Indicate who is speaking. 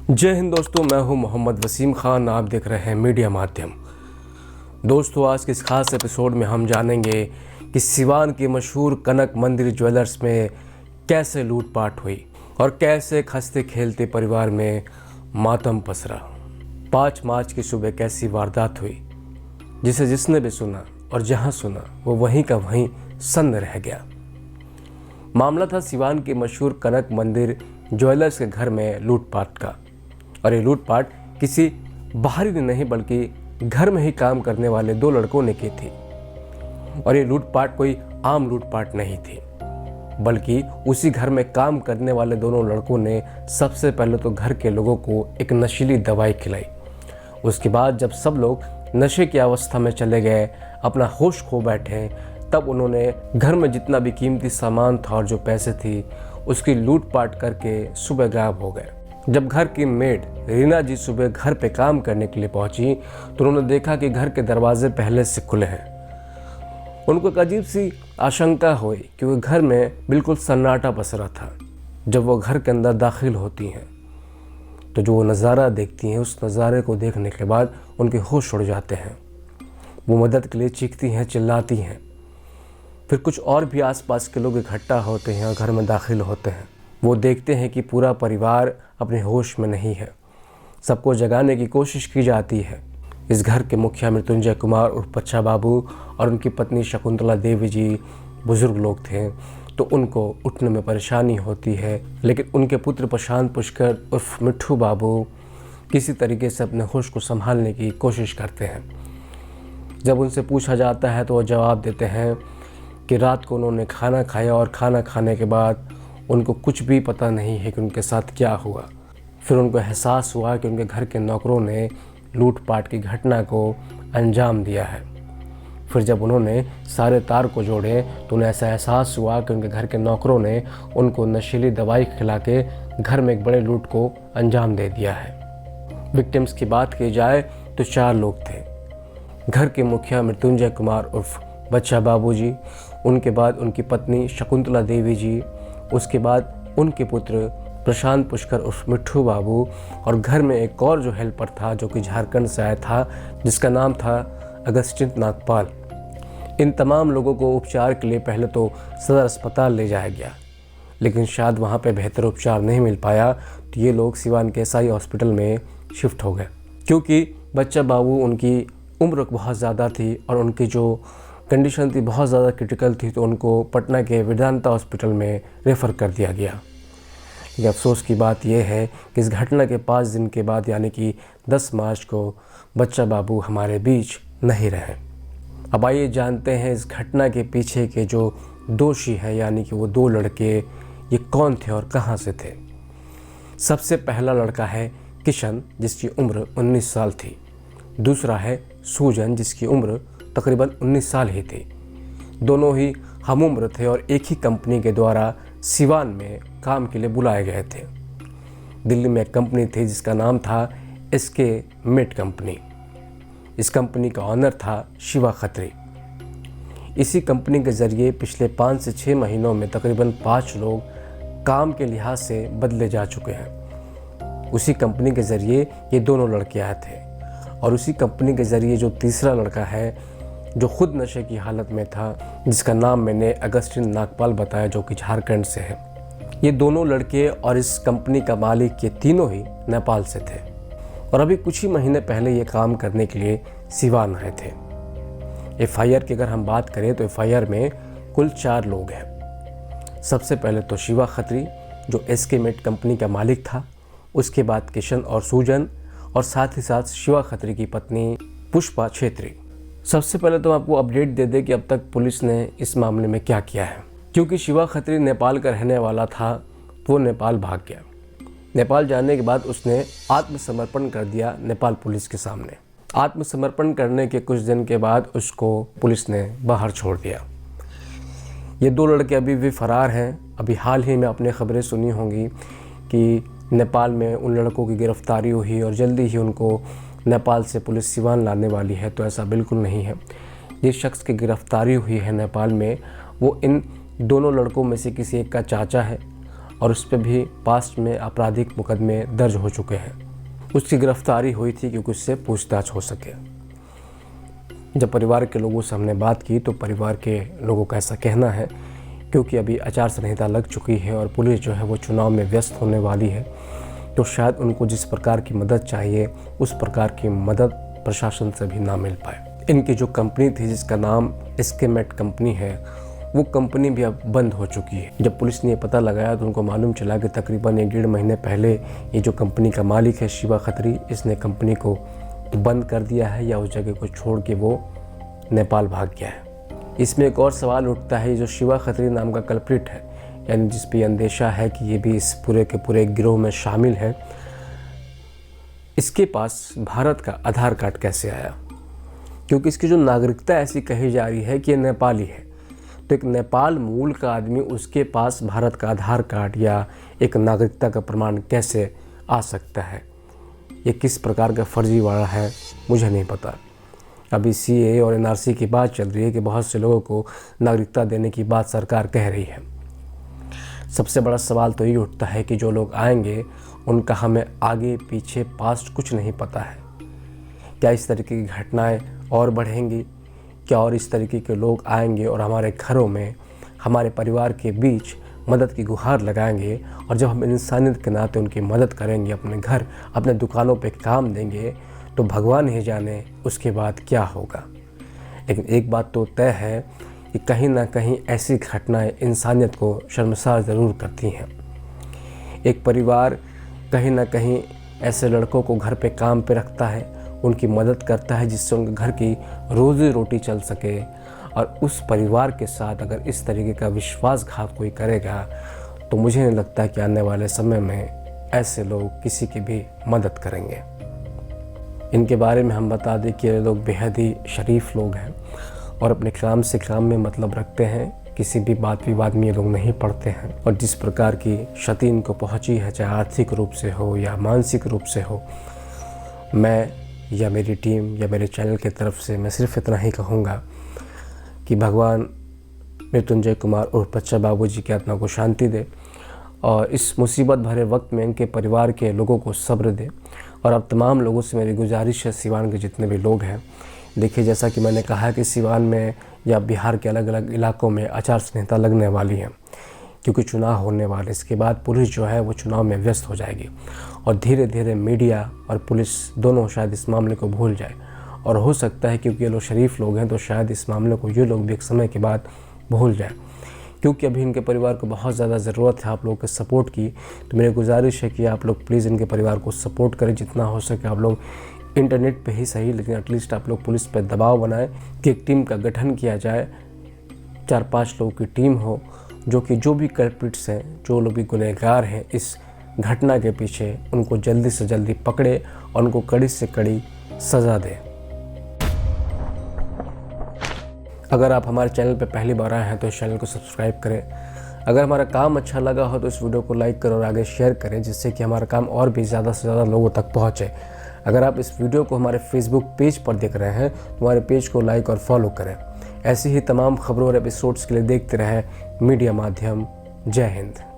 Speaker 1: जय हिंद दोस्तों, मैं हूं मोहम्मद वसीम खान। आप देख रहे हैं मीडिया माध्यम। दोस्तों, आज के इस खास एपिसोड में हम जानेंगे कि सिवान के मशहूर कनक मंदिर ज्वेलर्स में कैसे लूटपाट हुई और कैसे खस्ते खेलते परिवार में मातम पसरा। 5 मार्च की सुबह कैसी वारदात हुई जिसे जिसने भी सुना और जहां सुना वो वहीं का वहीं सन्न रह गया। मामला था सिवान के मशहूर कनक मंदिर ज्वेलर्स के घर में लूटपाट का। और ये लूटपाट किसी बाहरी ने नहीं बल्कि घर में ही काम करने वाले 2 लड़कों ने की थी। और ये लूटपाट कोई आम लूटपाट नहीं थी, बल्कि उसी घर में काम करने वाले दोनों लड़कों ने सबसे पहले तो घर के लोगों को एक नशीली दवाई खिलाई। उसके बाद जब सब लोग नशे की अवस्था में चले गए, अपना होश खो बैठे, तब उन्होंने घर में जितना भी कीमती सामान था और जो पैसे थी उसकी लूटपाट करके सुबह गायब हो गए। जब घर की मेड रीना जी सुबह घर पे काम करने के लिए पहुंची तो उन्होंने देखा कि घर के दरवाजे पहले से खुले हैं। उनको एक अजीब सी आशंका हुई क्योंकि घर में बिल्कुल सन्नाटा पसरा था। जब वो घर के अंदर दाखिल होती हैं तो जो वो नज़ारा देखती हैं, उस नज़ारे को देखने के बाद उनके होश उड़ जाते हैं। वो मदद के लिए चीखती हैं, चिल्लाती हैं। फिर कुछ और भी आसपास के लोग इकट्ठा होते हैं और घर में दाखिल होते हैं। वो देखते हैं कि पूरा परिवार अपने होश में नहीं है। सबको जगाने की कोशिश की जाती है। इस घर के मुखिया मृत्युंजय कुमार उर्फ बच्चा बाबू और उनकी पत्नी शकुंतला देवी जी बुजुर्ग लोग थे, तो उनको उठने में परेशानी होती है। लेकिन उनके पुत्र प्रशांत पुष्कर उर्फ मिट्ठू बाबू किसी तरीके से अपने होश को संभालने की कोशिश करते हैं। जब उनसे पूछा जाता है तो वो जवाब देते हैं कि रात को उन्होंने खाना खाया और खाना खाने के बाद उनको कुछ भी पता नहीं है कि उनके साथ क्या हुआ। फिर उनको एहसास हुआ कि उनके घर के नौकरों ने लूटपाट की घटना को अंजाम दिया है। फिर जब उन्होंने सारे तार को जोड़े तो उन्हें ऐसा एहसास हुआ कि उनके घर के नौकरों ने उनको नशीली दवाई खिला के घर में एक बड़े लूट को अंजाम दे दिया है। विक्टिम्स की बात की जाए तो 4 लोग थे। घर के मुखिया मृत्युंजय कुमार उर्फ बच्चा बाबू जी, उनके बाद उनकी पत्नी शकुंतला देवी जी, उसके बाद उनके पुत्र प्रशांत पुष्कर उर्फ मिट्ठू बाबू, और घर में एक और जो हेल्पर था जो कि झारखंड से आया था जिसका नाम था अगस्टिन नागपाल। इन तमाम लोगों को उपचार के लिए पहले तो सदर अस्पताल ले जाया गया, लेकिन शायद वहाँ पे बेहतर उपचार नहीं मिल पाया तो ये लोग सिवान के एसआई हॉस्पिटल में शिफ्ट हो गए। क्योंकि बच्चा बाबू उनकी उम्र बहुत ज़्यादा थी और उनकी जो कंडीशन थी बहुत ज़्यादा क्रिटिकल थी, तो उनको पटना के वेदांता हॉस्पिटल में रेफ़र कर दिया गया। लेकिन अफसोस की बात यह है कि इस घटना के 5 दिन के बाद यानी कि 10 मार्च को बच्चा बाबू हमारे बीच नहीं रहे। अब आइए जानते हैं इस घटना के पीछे के जो दोषी हैं यानी कि वो 2 लड़के, ये कौन थे और कहाँ से थे। सबसे पहला लड़का है किशन जिसकी उम्र 19 साल थी। दूसरा है सूजन जिसकी उम्र तकरीबन 19 साल ही थी। दोनों ही हम उम्र थे और एक ही कंपनी के द्वारा सिवान में काम के लिए बुलाए गए थे। दिल्ली में एक कंपनी थी जिसका नाम था एसके मेट कंपनी। इस कंपनी का ऑनर था शिवा खत्री। इसी कंपनी के ज़रिए पिछले 5 से 6 महीनों में तकरीबन 5 लोग काम के लिहाज से बदले जा चुके हैं। उसी कंपनी के ज़रिए ये दोनों लड़के आए थे और उसी कंपनी के ज़रिए जो तीसरा लड़का है जो खुद नशे की हालत में था, जिसका नाम मैंने अगस्टिन नागपाल बताया, जो कि झारखंड से है। ये दोनों लड़के और इस कंपनी का मालिक ये तीनों ही नेपाल से थे और अभी कुछ ही महीने पहले ये काम करने के लिए सिवान आए थे। एफआईआर की अगर हम बात करें तो एफआईआर में कुल 4 लोग हैं। सबसे पहले तो शिवा खत्री जो एसके मेट कंपनी का मालिक था, उसके बाद किशन और सूजन, और साथ ही साथ शिवा खत्री की पत्नी पुष्पा छेत्री। सबसे पहले तो आपको अपडेट दे दे कि अब तक पुलिस ने इस मामले में क्या किया है। क्योंकि शिवा खत्री नेपाल का रहने वाला था, वो नेपाल भाग गया। नेपाल जाने के बाद उसने आत्मसमर्पण कर दिया नेपाल पुलिस के सामने। आत्मसमर्पण करने के कुछ दिन के बाद उसको पुलिस ने बाहर छोड़ दिया। ये 2 लड़के अभी भी फरार हैं। अभी हाल ही में आपने खबरें सुनी होंगी कि नेपाल में उन लड़कों की गिरफ्तारी हुई और जल्दी ही उनको नेपाल से पुलिस सिवान लाने वाली है, तो ऐसा बिल्कुल नहीं है। जिस शख्स की गिरफ्तारी हुई है नेपाल में, वो इन दोनों लड़कों में से किसी एक का चाचा है और उस पर भी पास्ट में आपराधिक मुकदमे दर्ज हो चुके हैं। उसकी गिरफ्तारी हुई थी क्योंकि उससे पूछताछ हो सके। जब परिवार के लोगों से हमने बात की तो परिवार के लोगों का ऐसा कहना है, क्योंकि अभी आचार संहिता लग चुकी है और पुलिस जो है वो चुनाव में व्यस्त होने वाली है, तो शायद उनको जिस प्रकार की मदद चाहिए उस प्रकार की मदद प्रशासन से भी ना मिल पाए। इनकी जो कंपनी थी जिसका नाम एस्केमेट कंपनी है, वो कंपनी भी अब बंद हो चुकी है। जब पुलिस ने ये पता लगाया तो उनको मालूम चला कि तकरीबन 1-1.5 महीने पहले ये जो कंपनी का मालिक है शिवा खत्री, इसने कंपनी को बंद कर दिया है या उस जगह को छोड़ के वो नेपाल भाग गया है। इसमें एक और सवाल उठता है, जो शिवा खत्री नाम का कल्प्रिट है, यानी जिस पे अंदेशा है कि ये भी इस पूरे के पूरे गिरोह में शामिल है, इसके पास भारत का आधार कार्ड कैसे आया? क्योंकि इसकी जो नागरिकता ऐसी कही जा रही है कि ये नेपाली है, तो एक नेपाल मूल का आदमी, उसके पास भारत का आधार कार्ड या एक नागरिकता का प्रमाण कैसे आ सकता है? ये किस प्रकार का फर्जीवाड़ा है मुझे नहीं पता। अभी CAA और NRC की बात चल रही है कि बहुत से लोगों को नागरिकता देने की बात सरकार कह रही है। सबसे बड़ा सवाल तो ये उठता है कि जो लोग आएंगे उनका हमें आगे पीछे पास्ट कुछ नहीं पता है। क्या इस तरीके की घटनाएं और बढ़ेंगी? क्या और इस तरीके के लोग आएंगे और हमारे घरों में, हमारे परिवार के बीच मदद की गुहार लगाएंगे, और जब हम इंसानियत के नाते उनकी मदद करेंगे, अपने घर, अपने दुकानों पे काम देंगे, तो भगवान ही जाने उसके बाद क्या होगा। लेकिन एक बात तो तय है कि कहीं ना कहीं ऐसी घटनाएं इंसानियत को शर्मसार ज़रूर करती हैं। एक परिवार कहीं ना कहीं ऐसे लड़कों को घर पे काम पे रखता है, उनकी मदद करता है जिससे उनके घर की रोज़ी रोटी चल सके, और उस परिवार के साथ अगर इस तरीके का विश्वासघात कोई करेगा तो मुझे नहीं लगता कि आने वाले समय में ऐसे लोग किसी की भी मदद करेंगे। इनके बारे में हम बता दें कि ये लोग बेहद ही शरीफ लोग हैं और अपने काम से काम में मतलब रखते हैं। किसी भी बात विवाद में ये लोग नहीं पड़ते हैं, और जिस प्रकार की क्षति इनको पहुंची है, चाहे आर्थिक रूप से हो या मानसिक रूप से हो, मैं या मेरी टीम या मेरे चैनल की तरफ से मैं सिर्फ इतना ही कहूँगा कि भगवान मृत्युंजय कुमार उर्फ बच्चा बाबू जी की आत्मा को शांति दे, और इस मुसीबत भरे वक्त में इनके परिवार के लोगों को सब्र दे। और अब तमाम लोगों से मेरी गुजारिश है, सिवान के जितने भी लोग हैं, देखिए जैसा कि मैंने कहा कि सिवान में या बिहार के अलग अलग इलाकों में आचार संहिता लगने वाली है, क्योंकि चुनाव होने वाले। इसके बाद पुलिस जो है वो चुनाव में व्यस्त हो जाएगी, और धीरे धीरे मीडिया और पुलिस दोनों शायद इस मामले को भूल जाए। और हो सकता है क्योंकि ये लोग शरीफ लोग हैं तो शायद इस मामले को ये लोग भी एक समय के बाद भूल जाए, क्योंकि अभी इनके परिवार को बहुत ज़्यादा ज़रूरत है आप लोगों के सपोर्ट की। तो मेरी गुजारिश है कि आप लोग प्लीज़ इनके परिवार को सपोर्ट करें, जितना हो सके आप लोग इंटरनेट पे ही सही, लेकिन एटलीस्ट आप लोग पुलिस पे दबाव बनाएं कि एक टीम का गठन किया जाए, 4-5 लोगों की टीम हो, जो भी कल्प्रिट्स हैं, जो लोग भी गुनहगार हैं इस घटना के पीछे, उनको जल्दी से जल्दी पकड़े और उनको कड़ी से कड़ी सज़ा दे। अगर आप हमारे चैनल पर पहली बार आए हैं तो इस चैनल को सब्सक्राइब करें। अगर हमारा काम अच्छा लगा हो तो इस वीडियो को लाइक करें और आगे शेयर करें, जिससे कि हमारा काम और भी ज़्यादा से ज़्यादा लोगों तक पहुँचे। अगर आप इस वीडियो को हमारे फेसबुक पेज पर देख रहे हैं तो हमारे पेज को लाइक और फॉलो करें। ऐसी ही तमाम खबरों और एपिसोड्स के लिए देखते रहें मीडिया माध्यम। जय हिंद।